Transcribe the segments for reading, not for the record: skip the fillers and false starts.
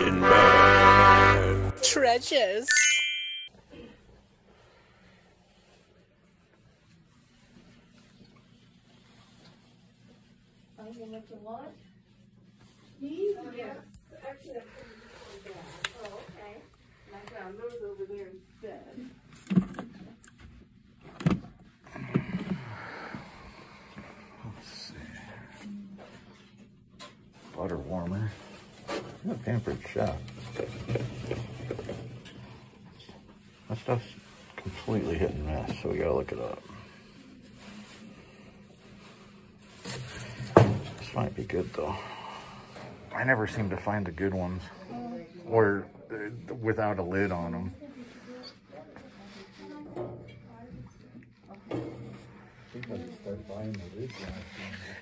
Tin Man. Treasures. What you want? These? Yes. Actually, I put them that. Oh, okay. And I found those over there instead. Let's see. Butter warmer. A Pampered Chef. That stuff's completely hit and miss, so we gotta look it up. This might be good though. I never seem to find the good ones, or without a lid on them.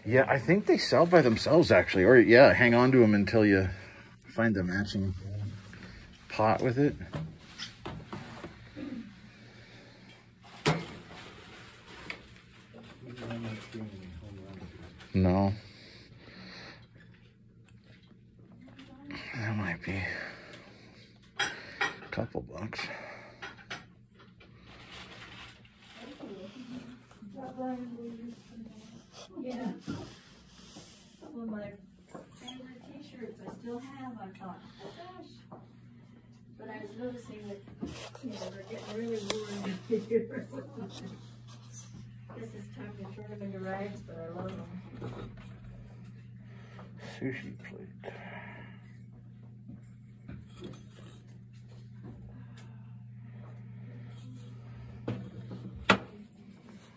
Yeah, I think they sell by themselves actually, or yeah, hang on to them until you find the matching pot with it. No. That might be a couple bucks. Yeah. Some of my favorite t-shirts I still have. I thought, oh gosh. But I was noticing that, you know, they're getting really worn here. Guess it's time to turn them into rags, but I love them. Sushi plate.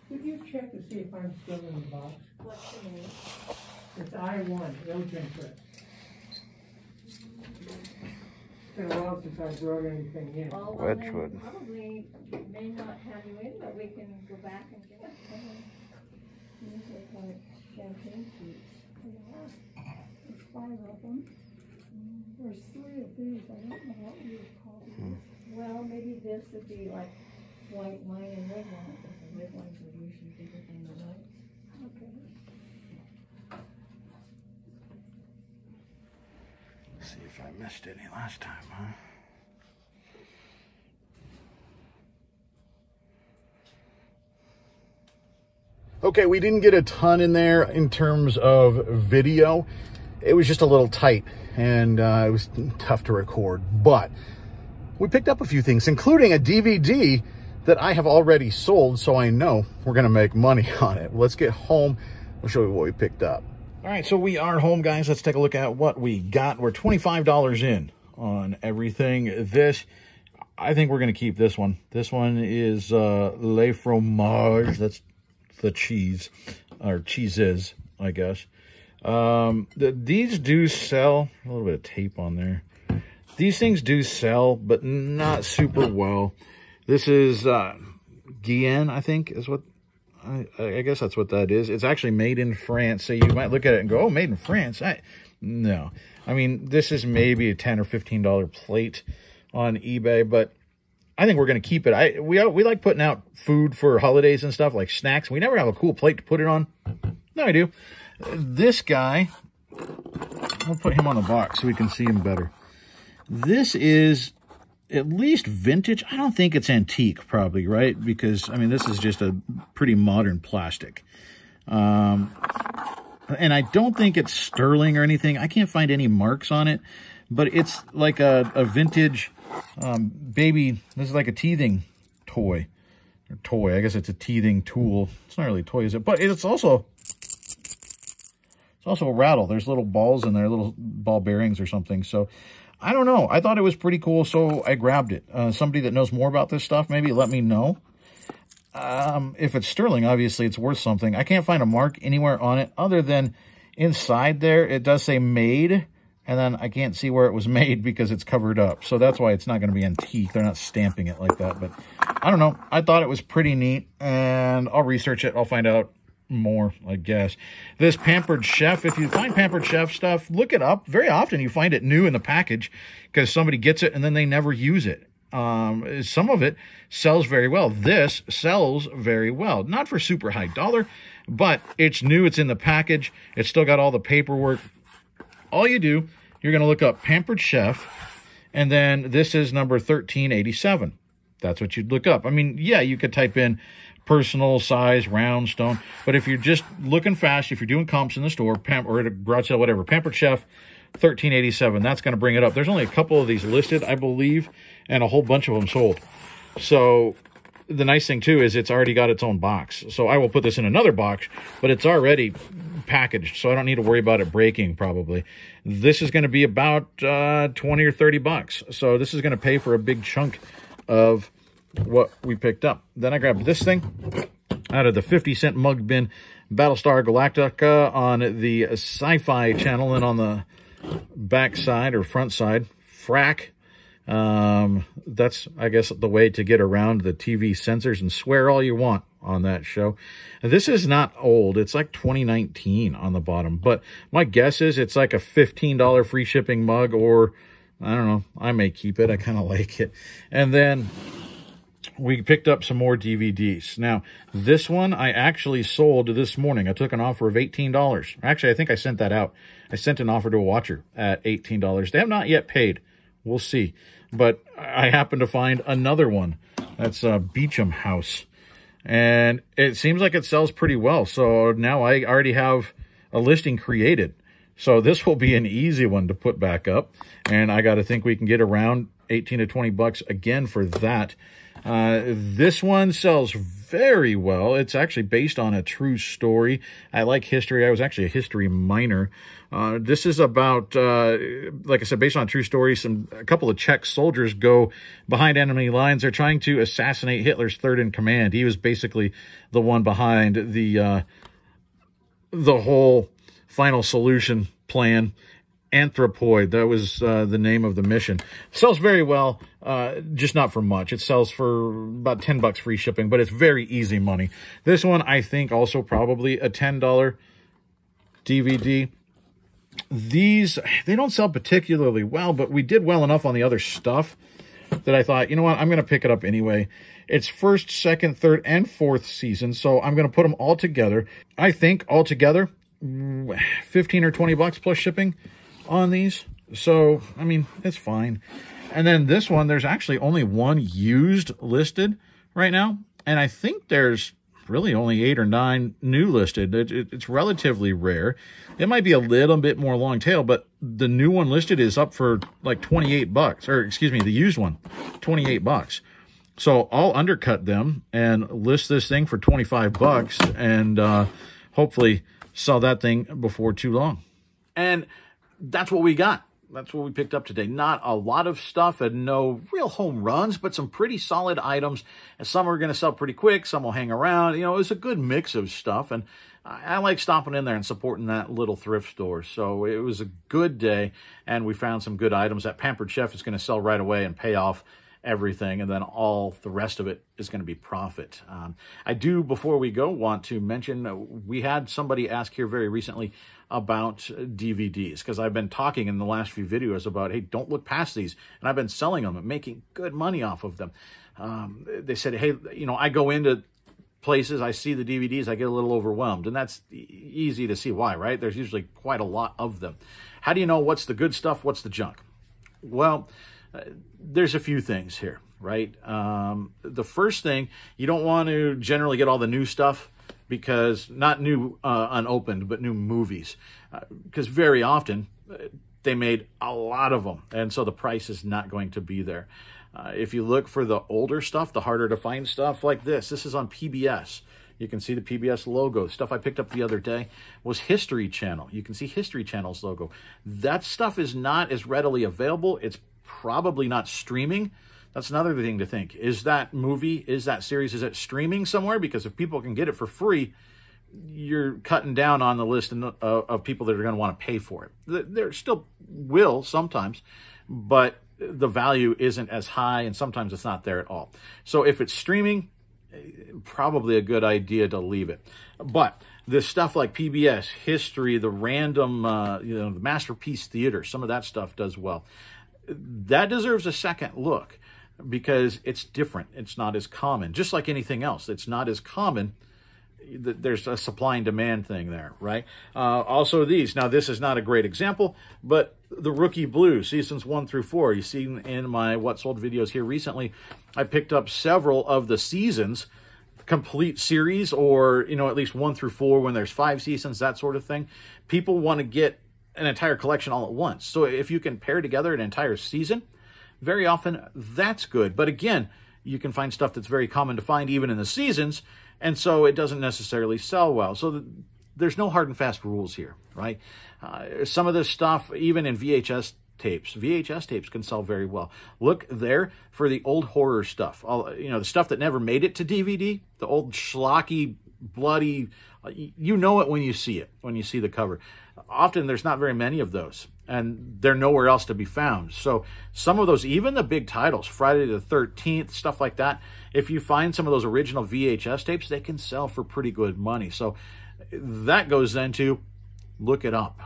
Could you check to see if I'm still in the box? What's the name? It's I-1, Ilgen Trip. It's been a while since I brought anything in. Well, Wedgwood. then probably may not have you in, but we can go back and get it. These are like champagne suits. There's 5 of them. There's 3 of these. I don't know what you would call these. Well, maybe this would be like white wine and red wine, because the red ones are usually bigger than the whites. Okay. Let's see if I missed any last time, huh? Okay, we didn't get a ton in there in terms of video. It was just a little tight, and it was tough to record, but we picked up a few things, including a DVD that I have already sold, so I know we're gonna make money on it. Let's get home. We'll show you what we picked up. All right, so we are home, guys. Let's take a look at what we got. We're $25 in on everything. This, I think we're gonna keep this one. This one is Le Fromage. That's the cheese, or cheeses, I guess. These do sell. A little bit of tape on there. These things do sell, but not super well. This is Guyenne, I think, is what, I guess that's what that is. It's actually made in France, so you might look at it and go, oh, made in France. No. I mean, this is maybe a $10 or $15 plate on eBay, but I think we're going to keep it. We like putting out food for holidays and stuff, like snacks. We never have a cool plate to put it on. No, I do. This guy, I'll put him on the box so we can see him better. This is at least vintage. I don't think it's antique, probably, right? Because, I mean, this is just a pretty modern plastic. And I don't think it's sterling or anything. I can't find any marks on it, but it's like a vintage baby. This is like a teething toy. Or toy. I guess it's a teething tool. It's not really a toy, is it? But it's also a rattle. There's little balls in there, little ball bearings or something. So I don't know. I thought it was pretty cool, so I grabbed it. Somebody that knows more about this stuff, maybe let me know. If it's sterling, obviously it's worth something. I can't find a mark anywhere on it other than inside there. It does say made, and then I can't see where it was made because it's covered up. So that's why it's not going to be antique. They're not stamping it like that. But I don't know. I thought it was pretty neat, and I'll research it. I'll find out more, I guess. This Pampered Chef, if you find Pampered Chef stuff, look it up. Very often you find it new in the package because somebody gets it and then they never use it. Some of it sells very well. This sells very well. Not for super high dollar, but it's new. It's in the package. It's still got all the paperwork. All you do you're going to look up Pampered Chef, and then this is number 1387. That's what you'd look up. I mean, yeah, you could type in personal size, round, stone, but if you're just looking fast, if you're doing comps in the store, or at a garage sale, whatever, Pampered Chef, 1387, that's going to bring it up. There's only a couple of these listed, I believe, and a whole bunch of them sold. So the nice thing, too, is it's already got its own box. So I will put this in another box, but it's already packaged, so I don't need to worry about it breaking, probably. This is going to be about 20 or 30 bucks. So this is going to pay for a big chunk of what we picked up. Then I grabbed this thing out of the 50-cent mug bin, Battlestar Galactica on the Sci-Fi channel, and on the back side or front side, Frack. That's, I guess, the way to get around the TV censors and swear all you want on that show. This is not old. It's like 2019 on the bottom, but my guess is it's like a $15 free shipping mug, or I don't know. I may keep it. I kind of like it. And then we picked up some more DVDs. Now, this one I actually sold this morning. I took an offer of $18. Actually, I think I sent that out. I sent an offer to a watcher at $18. They have not yet paid. We'll see. But I happened to find another one. That's Beecham House. And it seems like it sells pretty well. So now I already have a listing created. So this will be an easy one to put back up. And I got to think we can get around 18 to 20 bucks again for that. This one sells very well. It's actually based on a true story. I like history. I was actually a history minor. This is about, like I said, based on a true story. A couple of Czech soldiers go behind enemy lines. They're trying to assassinate Hitler's third in command. He was basically the one behind the whole final solution plan. Anthropoid, that was the name of the mission. Sells very well, just not for much. It sells for about 10 bucks free shipping, but it's very easy money. This one, I think, also probably a $10 DVD. These, they don't sell particularly well, but we did well enough on the other stuff that I thought, you know what, I'm going to pick it up anyway. It's first, second, third, and fourth season, so I'm going to put them all together. I think altogether, 15 or 20 bucks plus shipping on these. So, I mean, it's fine. And then this one, there's actually only one used listed right now. And I think there's really only 8 or 9 new listed. It's relatively rare. It might be a little bit more long tail, but the new one listed is up for like 28 bucks. Or, excuse me, the used one, 28 bucks. So I'll undercut them and list this thing for 25 bucks and hopefully sell that thing before too long. And that's what we got. That's what we picked up today. Not a lot of stuff and no real home runs, but some pretty solid items. And some are going to sell pretty quick. Some will hang around. You know, it was a good mix of stuff. And I like stopping in there and supporting that little thrift store. So it was a good day. And we found some good items. That Pampered Chef is going to sell right away and pay off everything, and then all the rest of it is going to be profit. I do, before we go, want to mention we had somebody ask here very recently about DVDs, because I've been talking in the last few videos about, hey, don't look past these, and I've been selling them and making good money off of them. They said, hey, you know, I go into places, I see the DVDs, I get a little overwhelmed, and that's easy to see why, right? There's usually quite a lot of them. How do you know what's the good stuff, what's the junk? Well, there's a few things here, right? The first thing, you don't want to generally get all the new stuff, because not new unopened, but new movies, because very often they made a lot of them, and so the price is not going to be there. If you look for the older stuff, the harder to find stuff like this is on PBS. You can see the PBS logo. Stuff I picked up the other day was History Channel. You can see History Channel's logo. That stuff is not as readily available. It's probably not streaming. That's another thing to think. Is that movie, is that series, is it streaming somewhere? Because if people can get it for free, you're cutting down on the list of people that are going to want to pay for it. There still will sometimes, but the value isn't as high, and sometimes it's not there at all. So if it's streaming, probably a good idea to leave it. But this stuff like PBS, History, the random, you know, the Masterpiece Theater, some of that stuff does well. That deserves a second look because it's different. It's not as common. Just like anything else, it's not as common. There's a supply and demand thing there, right? Also these. Now, this is not a great example, but the Rookie Blue, seasons 1 through 4. You see in my What Sold videos here recently, I picked up several of the seasons, complete series, or, you know, at least 1 through 4 when there's 5 seasons, that sort of thing. People want to get an entire collection all at once. So if you can pair together an entire season, very often that's good. But again, you can find stuff that's very common to find even in the seasons, and so it doesn't necessarily sell well. So there's no hard and fast rules here, right? Some of this stuff, even in VHS tapes can sell very well. Look there for the old horror stuff. You know, the stuff that never made it to DVD, the old schlocky, bloody, you know it when you see it, when you see the cover. Often there's not very many of those, and they're nowhere else to be found. So some of those, even the big titles, Friday the 13th, stuff like that, if you find some of those original VHS tapes, they can sell for pretty good money. So that goes then to look it up.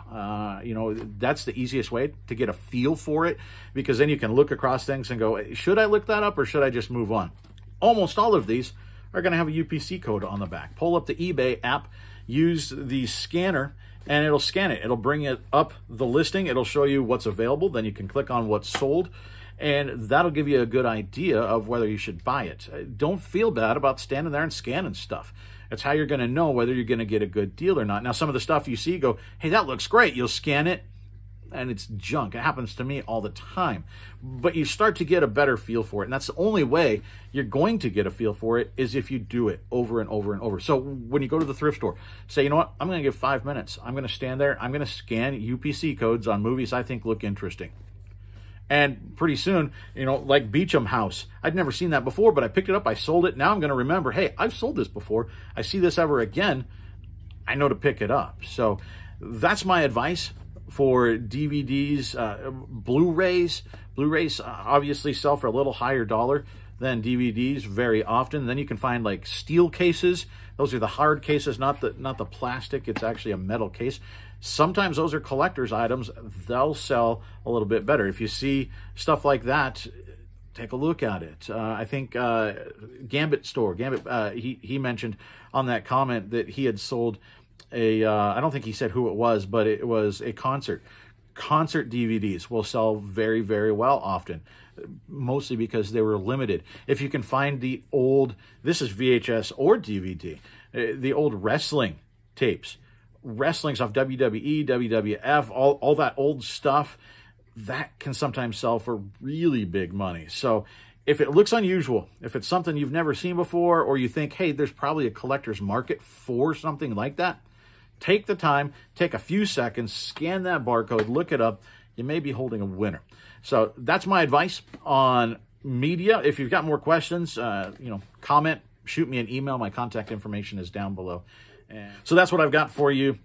You know, that's the easiest way to get a feel for it, because then you can look across things and go, should I look that up or should I just move on? Almost all of these are going to have a UPC code on the back. Pull up the eBay app, use the scanner, and it'll scan it. It'll bring it up the listing. It'll show you what's available. Then you can click on what's sold, and that'll give you a good idea of whether you should buy it. Don't feel bad about standing there and scanning stuff. It's how you're going to know whether you're going to get a good deal or not. Now, some of the stuff you see, go, hey, that looks great. You'll scan it, and it's junk. It happens to me all the time. But you start to get a better feel for it, and that's the only way you're going to get a feel for it, is if you do it over and over and over. So when you go to the thrift store, say, you know what, I'm going to give 5 minutes. I'm going to stand there. I'm going to scan UPC codes on movies I think look interesting. And pretty soon, you know, like Beecham House, I'd never seen that before, but I picked it up, I sold it. Now I'm going to remember, hey, I've sold this before. I see this ever again, I know to pick it up. So that's my advice for DVDs. Blu-rays obviously sell for a little higher dollar than DVDs very often. Then you can find like steel cases. Those are the hard cases, not the plastic. It's actually a metal case. Sometimes those are collector's items. They'll sell a little bit better. If you see stuff like that, take a look at it. I think Gambit Store, he mentioned on that comment that he had sold a, I don't think he said who it was, but it was a concert. Concert DVDs will sell very, very well often, mostly because they were limited. If you can find the old, this is VHS or DVD, the old wrestling tapes, wrestling's off WWE, WWF, all that old stuff, that can sometimes sell for really big money. So if it looks unusual, if it's something you've never seen before, or you think, hey, there's probably a collector's market for something like that, take the time, take a few seconds, scan that barcode, look it up. You may be holding a winner. So that's my advice on media. If you've got more questions, you know, comment, shoot me an email. My contact information is down below. And so that's what I've got for you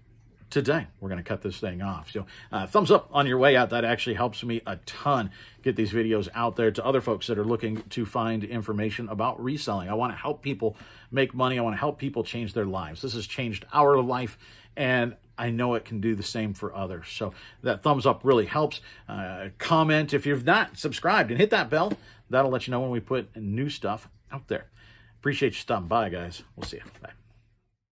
today. We're going to cut this thing off. So thumbs up on your way out. That actually helps me a ton. Get these videos out there to other folks that are looking to find information about reselling. I want to help people make money. I want to help people change their lives. This has changed our life, and I know it can do the same for others. So that thumbs up really helps. Comment if you've not subscribed, and hit that bell. That'll let you know when we put new stuff out there. Appreciate you stopping by, guys. We'll see you. Bye.